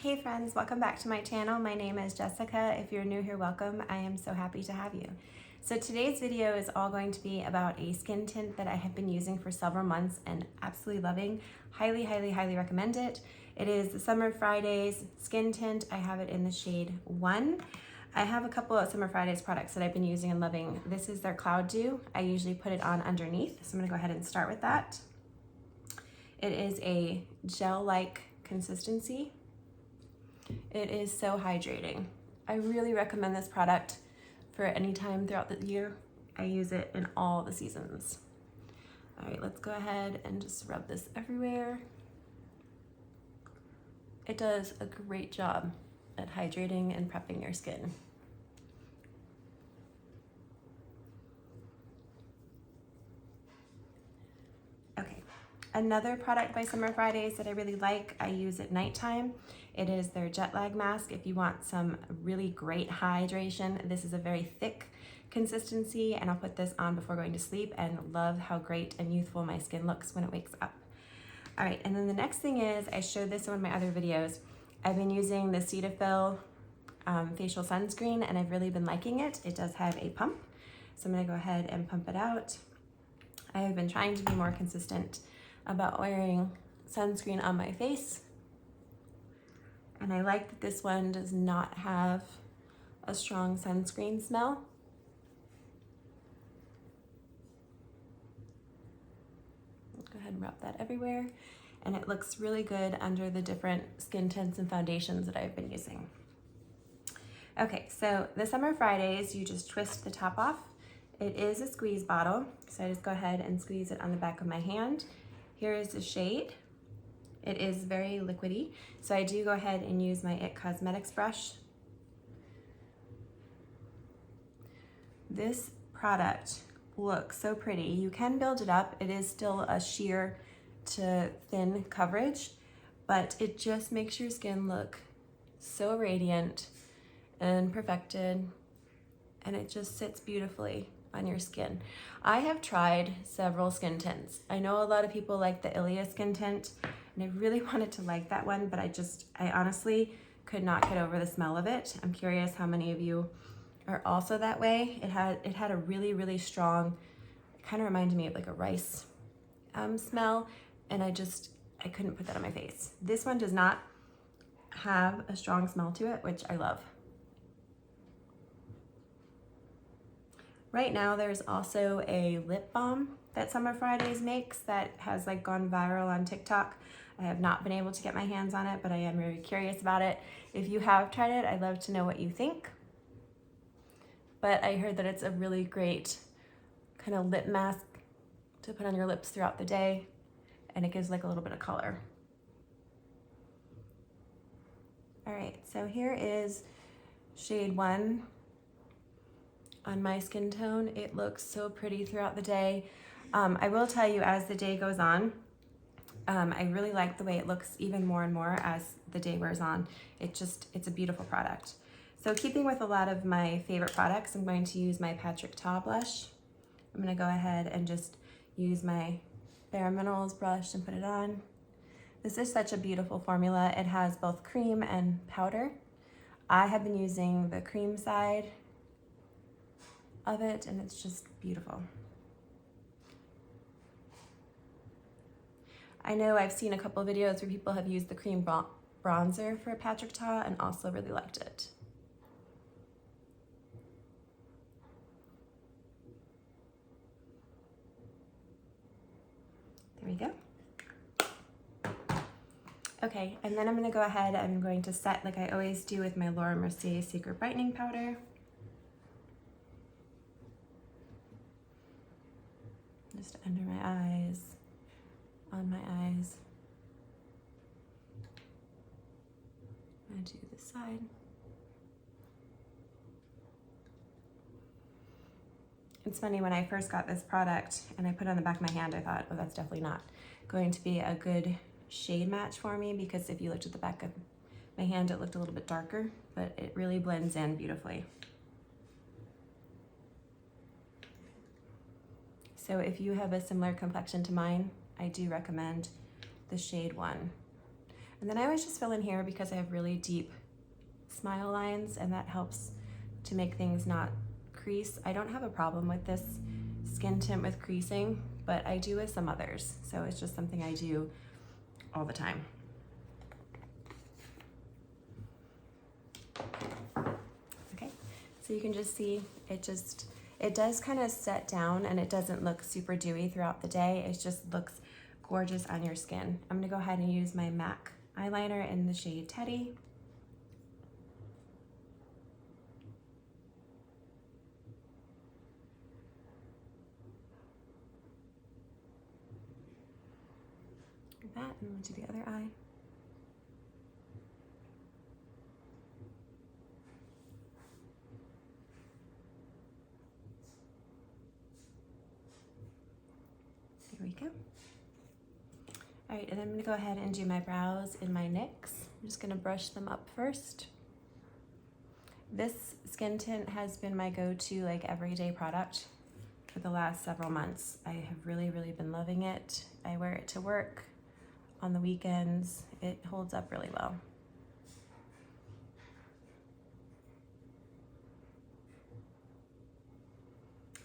Hey friends, welcome back to my channel. My name is Jessica. If you're new here, welcome. I am so happy to have you. So today's video is all going to be about a skin tint that I have been using for several months and absolutely loving. Highly recommend it. It is the Summer Fridays skin tint. I have it in the shade 1. I have a couple of Summer Fridays products that I've been using and loving. This is their Cloud Dew. I usually put it on underneath, so I'm gonna go ahead and start with that. It is a gel-like consistency. It is so hydrating. I really recommend this product for any time throughout the year. I use it in all the seasons. All right, let's go ahead and just rub this everywhere. It does a great job at hydrating and prepping your skin. Okay, another product by Summer Fridays that I really like, I use at nighttime. It is their jet lag mask. If you want some really great hydration, this is a very thick consistency, and I'll put this on before going to sleep and love how great and youthful my skin looks when it wakes up. All right, and then the next thing is, I showed this in one of my other videos. I've been using the Cetaphil facial sunscreen, and I've really been liking it. It does have a pump, so I'm gonna go ahead and pump it out. I have been trying to be more consistent about wearing sunscreen on my face, and I like that this one does not have a strong sunscreen smell. Go ahead and rub that everywhere, and it looks really good under the different skin tints and foundations that I've been using. Okay, so the Summer Fridays, you just twist the top off. It is a squeeze bottle, so I just go ahead and squeeze it on the back of my hand. Here is the shade. It is very liquidy, so I do go ahead and use my IT Cosmetics brush. This product looks so pretty. You can build it up. It is still a sheer to thin coverage, but it just makes your skin look so radiant and perfected, and it just sits beautifully on your skin. I have tried several skin tints. I know a lot of people like the Ilia skin tint, and I really wanted to like that one, but I honestly could not get over the smell of it. I'm curious how many of you are also that way. It had a really strong, it kind of reminded me of like a rice smell, and I couldn't put that on my face. This one does not have a strong smell to it, which I love. Right now, there's also a lip balm that Summer Fridays makes that has like gone viral on TikTok. I have not been able to get my hands on it, but I am very curious about it. If you have tried it, I'd love to know what you think. But I heard that it's a really great kind of lip mask to put on your lips throughout the day, and it gives like a little bit of color. All right, so here is shade 1 on my skin tone. It looks so pretty throughout the day. I will tell you, as the day goes on, I really like the way it looks even more and more as the day wears on. It's a beautiful product. So keeping with a lot of my favorite products, I'm going to use my Patrick Ta blush. I'm gonna go ahead and just use my BareMinerals brush and put it on. This is such a beautiful formula. It has both cream and powder. I have been using the cream side of it, and it's just beautiful. I know I've seen a couple videos where people have used the cream bronzer for Patrick Ta and also really liked it. There we go. Okay, and then I'm gonna go ahead, I'm going to set like I always do with my Laura Mercier Secret Brightening Powder. Just under my eyes, on my eyes. I'm gonna do this side. It's funny, when I first got this product and I put it on the back of my hand, I thought, oh, that's definitely not going to be a good shade match for me, because if you looked at the back of my hand, it looked a little bit darker, but it really blends in beautifully. So if you have a similar complexion to mine, I do recommend the shade 1. And then I always just fill in here because I have really deep smile lines, and that helps to make things not crease. I don't have a problem with this skin tint with creasing, but I do with some others. So it's just something I do all the time. Okay, so you can just see it does kind of set down, and it doesn't look super dewy throughout the day. It just looks gorgeous on your skin. I'm gonna go ahead and use my MAC eyeliner in the shade Teddy. Like that, and we'll do the other eye. There we go. All right, and then I'm gonna go ahead and do my brows in my NYX. I'm just gonna brush them up first. This skin tint has been my go-to like everyday product for the last several months. I have really been loving it. I wear it to work on the weekends. It holds up really well.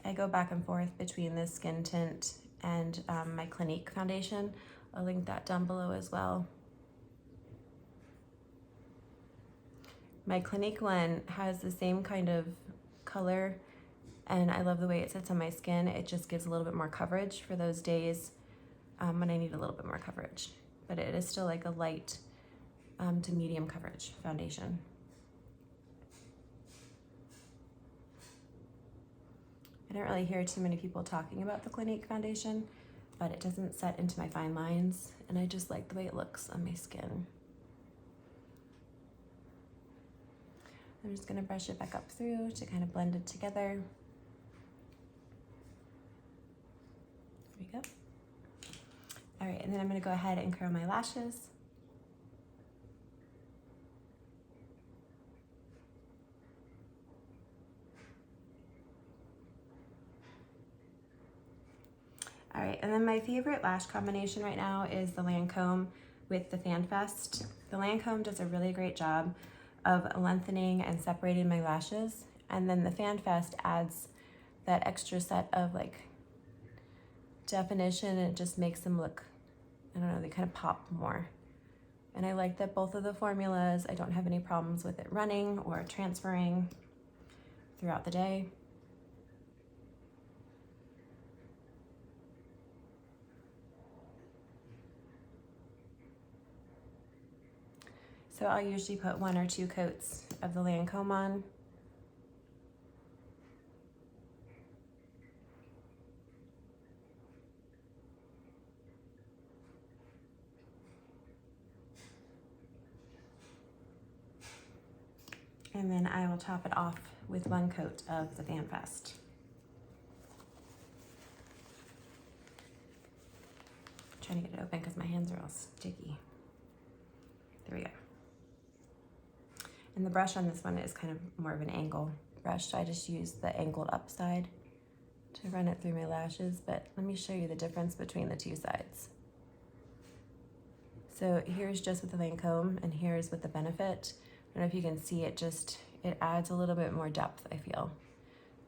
I go back and forth between this skin tint and my Clinique foundation. I'll link that down below as well. My Clinique one has the same kind of color, and I love the way it sits on my skin. It just gives a little bit more coverage for those days when I need a little bit more coverage. But it is still like a light to medium coverage foundation. I don't really hear too many people talking about the Clinique foundation, but it doesn't set into my fine lines, and I just like the way it looks on my skin. I'm just gonna brush it back up through to kind of blend it together. There we go. All right, and then I'm gonna go ahead and curl my lashes. All right, and then my favorite lash combination right now is the Lancome with the Fan Fest. The Lancome does a really great job of lengthening and separating my lashes, and then the Fan Fest adds that extra set of like definition, and it just makes them look, I don't know, they kind of pop more. And I like that both of the formulas, I don't have any problems with it running or transferring throughout the day. So I'll usually put 1 or 2 coats of the Lancome on. And then I will top it off with 1 coat of the Fan Fest. I'm trying to get it open because my hands are all sticky. There we go. And the brush on this one is kind of more of an angle brush, so I just use the angled up side to run it through my lashes, but let me show you the difference between the 2 sides. So here's just with the Lancome, and here's with the Benefit. I don't know if you can see it, it adds a little bit more depth, I feel.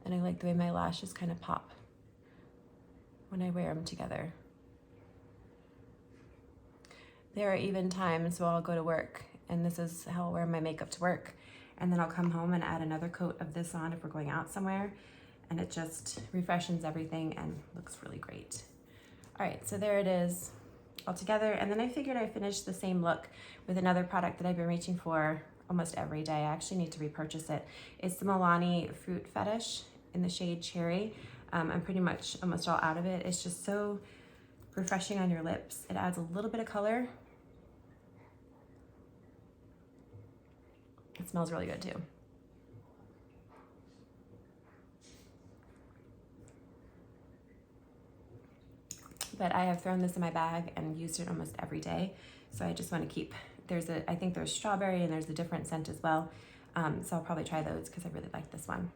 And I like the way my lashes kind of pop when I wear them together. There are even times where I'll go to work, and this is how I'll wear my makeup to work, and then I'll come home and add another coat of this on if we're going out somewhere, and it just refreshes everything and looks really great. All right, so there it is all together, and then I figured I'd finish the same look with another product that I've been reaching for almost every day. I actually need to repurchase it. It's the Milani Fruit Fetish in the shade Cherry. I'm pretty much almost all out of it. It's just so refreshing on your lips. It adds a little bit of color. It smells really good too. But I have thrown this in my bag and used it almost every day. So I just want to keep, I think there's strawberry and there's a different scent as well. So I'll probably try those because I really like this one.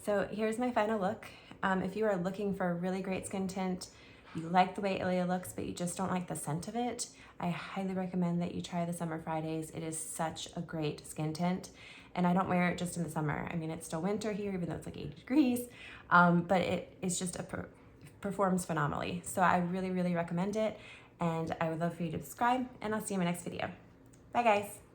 So here's my final look. If you are looking for a really great skin tint you like the way Ilia looks, but you just don't like the scent of it, I highly recommend that you try the Summer Fridays. It is such a great skin tint. And I don't wear it just in the summer. I mean, it's still winter here, even though it's like 80 degrees, but it's just performs phenomenally. So I really, really recommend it. And I would love for you to subscribe, and I'll see you in my next video. Bye guys.